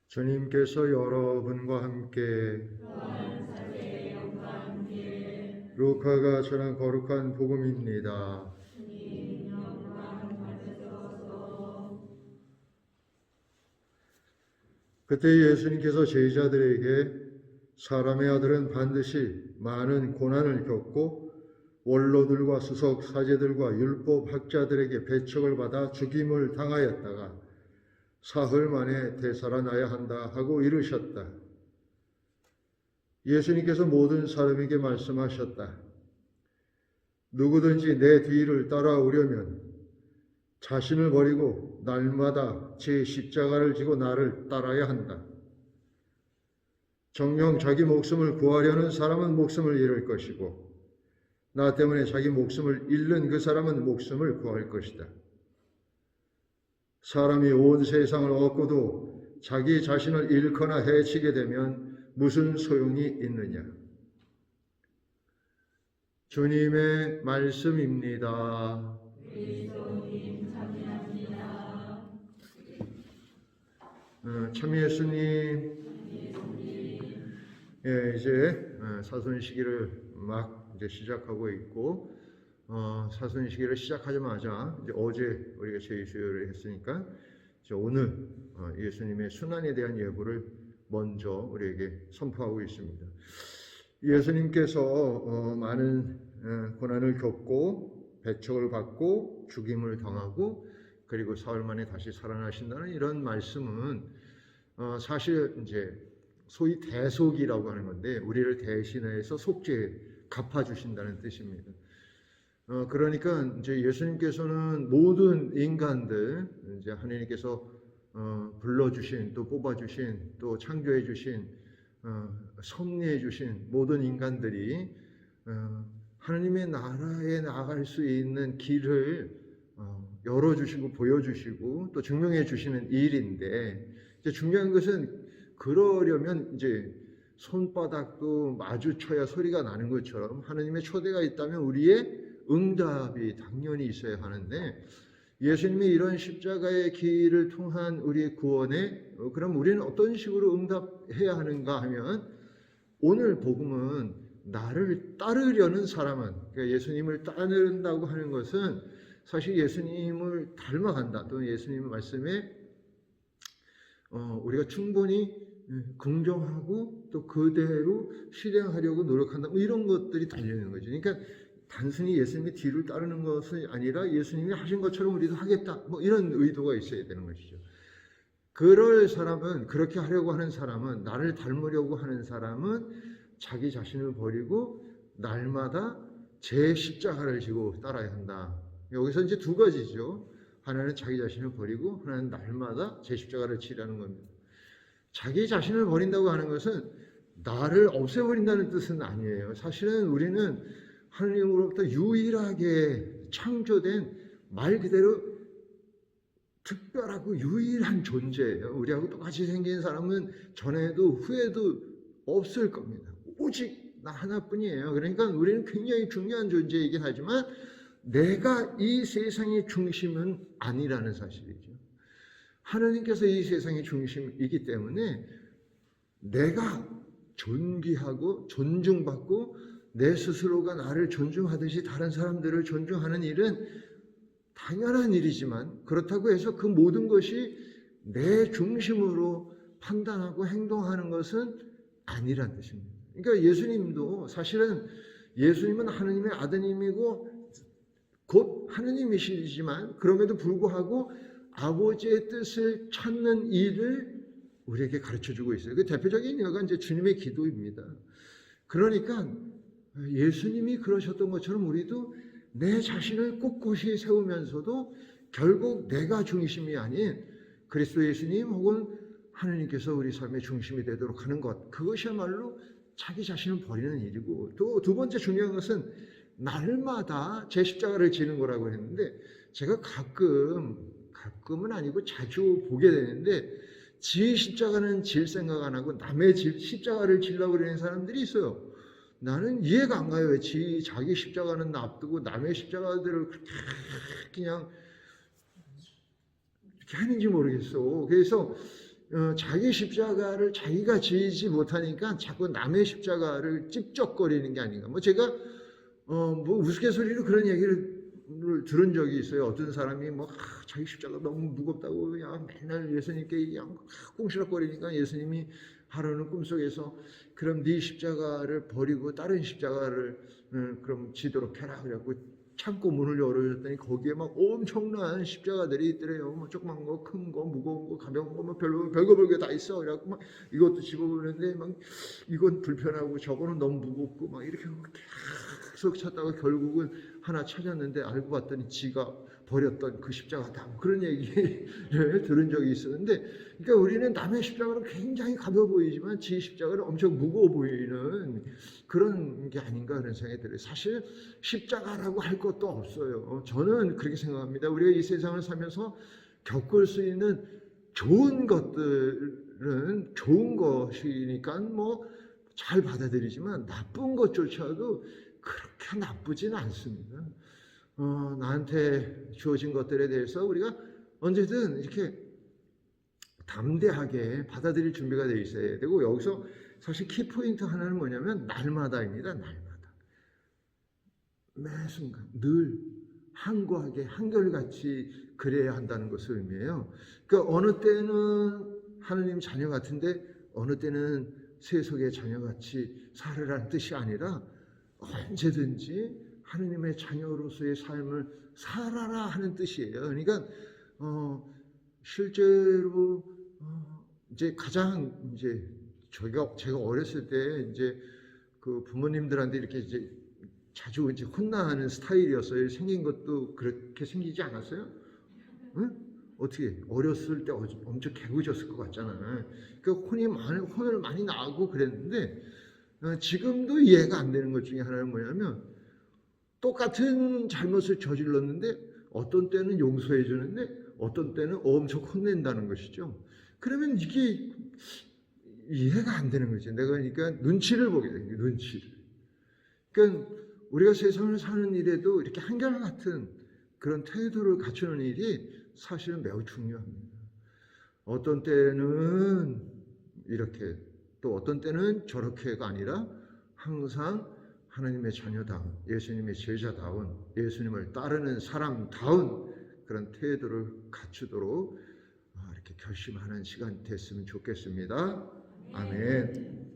주님께서 여러분과 함께 루카가 전한 거룩한 복음입니다. 그때 예수님께서 제자들에게 사람의 아들은 반드시 많은 고난을 겪고 원로들과 수석 사제들과 율법 학자들에게 배척을 받아 죽임을 당하였다가 사흘 만에 되살아나야 한다 하고 이르셨다. 예수님께서 모든 사람에게 말씀하셨다. 누구든지 내 뒤를 따라오려면 자신을 버리고 날마다 제 십자가를 지고 나를 따라야 한다. 정녕 자기 목숨을 구하려는 사람은 목숨을 잃을 것이고 나 때문에 자기 목숨을 잃는 그 사람은 목숨을 구할 것이다. 사람이 온 세상을 얻고도 자기 자신을 잃거나 해치게 되면 무슨 소용이 있느냐. 주님의 말씀입니다. 참 예수님, 이제 사순 시기를 막 이제 시작하고 있고, 사순 시기를 시작하자마자 이제 어제 우리가 제수요를 했으니까 이제 오늘 예수님의 순환에 대한 예고를 먼저 우리에게 선포하고 있습니다. 예수님께서 많은 고난을 겪고 배척을 받고 죽임을 당하고 그리고 사흘 만에 다시 살아나신다는 이런 말씀은 사실 이제 소위 대속이라고 하는 건데 우리를 대신해서 속죄 갚아주신다는 뜻입니다. 그러니까 이제 예수님께서는 모든 인간들 이제 하나님께서 불러주신 또 뽑아주신 또 창조해주신 섭리해주신 모든 인간들이 하나님의 나라에 나아갈 수 있는 길을 열어주시고 보여주시고 또 증명해 주시는 일인데 이제 중요한 것은 그러려면 이제 손바닥도 마주쳐야 소리가 나는 것처럼 하나님의 초대가 있다면 우리의 응답이 당연히 있어야 하는데 예수님이 이런 십자가의 길을 통한 우리의 구원에 그럼 우리는 어떤 식으로 응답해야 하는가 하면 오늘 복음은 나를 따르려는 사람은 그러니까 예수님을 따른다고 하는 것은 사실 예수님을 닮아간다 또는 예수님 말씀에 우리가 충분히 긍정하고 또 그대로 실행하려고 노력한다 뭐 이런 것들이 달려있는 거죠. 그러니까 단순히 예수님의 뒤를 따르는 것이 아니라 예수님이 하신 것처럼 우리도 하겠다 뭐 이런 의도가 있어야 되는 것이죠. 그럴 사람은 그렇게 하려고 하는 사람은 나를 닮으려고 하는 사람은 자기 자신을 버리고 날마다 제 십자가를 지고 따라야 한다. 여기서 이제 두 가지죠. 하나는 자기 자신을 버리고 하나는 날마다 제 십자가를 지라는 겁니다. 자기 자신을 버린다고 하는 것은 나를 없애버린다는 뜻은 아니에요. 사실은 우리는 하나님으로부터 유일하게 창조된 말 그대로 특별하고 유일한 존재예요. 우리하고 똑같이 생긴 사람은 전에도 후에도 없을 겁니다. 오직 나 하나뿐이에요. 그러니까 우리는 굉장히 중요한 존재이긴 하지만 내가 이 세상의 중심은 아니라는 사실이죠. 하나님께서 이 세상의 중심이기 때문에 내가 존귀하고 존중받고 내 스스로가 나를 존중하듯이 다른 사람들을 존중하는 일은 당연한 일이지만 그렇다고 해서 그 모든 것이 내 중심으로 판단하고 행동하는 것은 아니란 뜻입니다. 그러니까 예수님도 사실은 예수님은 하느님의 아드님이고 곧 하느님이시지만 그럼에도 불구하고 아버지의 뜻을 찾는 일을 우리에게 가르쳐주고 있어요. 그 대표적인 예가 이제 주님의 기도입니다. 그러니까 예수님이 그러셨던 것처럼 우리도 내 자신을 꼿꼿이 세우면서도 결국 내가 중심이 아닌 그리스도 예수님 혹은 하느님께서 우리 삶의 중심이 되도록 하는 것 그것이야말로 자기 자신을 버리는 일이고 또 두 번째 중요한 것은 날마다 제 십자가를 지는 거라고 했는데 제가 가끔은 아니고 자주 보게 되는데 지 십자가는 질 생각 안 하고 남의 십자가를 지려고 그러는 사람들이 있어요. 나는 이해가 안 가요. 왜 자기 십자가는 놔두고 남의 십자가들을 그냥 이렇게 하는지 모르겠어. 그래서 자기 십자가를 자기가 지지 못하니까 자꾸 남의 십자가를 찝쩍거리는 게 아닌가. 뭐 제가 뭐 우스갯소리로 그런 얘기를 들은 적이 있어요. 어떤 사람이 뭐 자기 십자가 너무 무겁다고 야 맨날 예수님께 그냥 꿍시락거리니까 예수님이 하루는 꿈속에서 그럼 네 십자가를 버리고 다른 십자가를 그럼 지도록 해라 그래갖고 창고 문을 열어줬더니 거기에 막 엄청난 십자가들이 있더래요. 뭐 조그만 거, 큰 거, 무거운 거, 가벼운 거, 뭐 별거 다 있어. 그래갖고 막 이것도 집어보는데 막 이건 불편하고 저거는 너무 무겁고 막 이렇게 계속 찾다가 결국은 하나 찾았는데 알고 봤더니 지가 버렸던 그 십자가다. 뭐 그런 얘기를 들은 적이 있었는데, 그러니까 우리는 남의 십자가는 굉장히 가벼워 보이지만 지 십자가는 엄청 무거워 보이는 그런 게 아닌가 그런 생각이 들어요. 사실 십자가라고 할 것도 없어요. 저는 그렇게 생각합니다. 우리가 이 세상을 살면서 겪을 수 있는 좋은 것들은 좋은 것이니까 뭐 잘 받아들이지만 나쁜 것조차도 그렇게 나쁘진 않습니다. 나한테 주어진 것들에 대해서 우리가 언제든 이렇게 담대하게 받아들일 준비가 되어 있어야 되고, 여기서 사실 키포인트 하나는 뭐냐면 날마다입니다. 날마다. 매 순간 늘 항구하게 한결같이 그래야 한다는 것을 의미해요. 그러니까 어느 때는 하느님 자녀 같은데 어느 때는 세속의 자녀같이 살으라는 뜻이 아니라 언제든지 하느님의 자녀로서의 삶을 살아라 하는 뜻이에요. 그러니까 실제로 이제 가장 이제 제가 어렸을 때 이제 그 부모님들한테 이렇게 이제 자주 이제 혼나는 스타일이었어요. 생긴 것도 그렇게 생기지 않았어요? 응? 어떻게 어렸을 때 엄청 개구졌을 것 같잖아요. 그러니까 혼을 많이 나고 그랬는데 지금도 이해가 안 되는 것 중에 하나는 뭐냐면 똑같은 잘못을 저질렀는데 어떤 때는 용서해 주는데 어떤 때는 엄청 혼낸다는 것이죠. 그러면 이게 이해가 안 되는 거죠. 내가 그러니까 눈치를 보게 돼요. 눈치를. 그러니까 우리가 세상을 사는 일에도 이렇게 한결같은 그런 태도를 갖추는 일이 사실은 매우 중요합니다. 어떤 때는 이렇게 또 어떤 때는 저렇게가 아니라 항상 하나님의 자녀다운, 예수님의 제자다운, 예수님을 따르는 사람다운 그런 태도를 갖추도록 이렇게 결심하는 시간 됐으면 좋겠습니다. 아멘.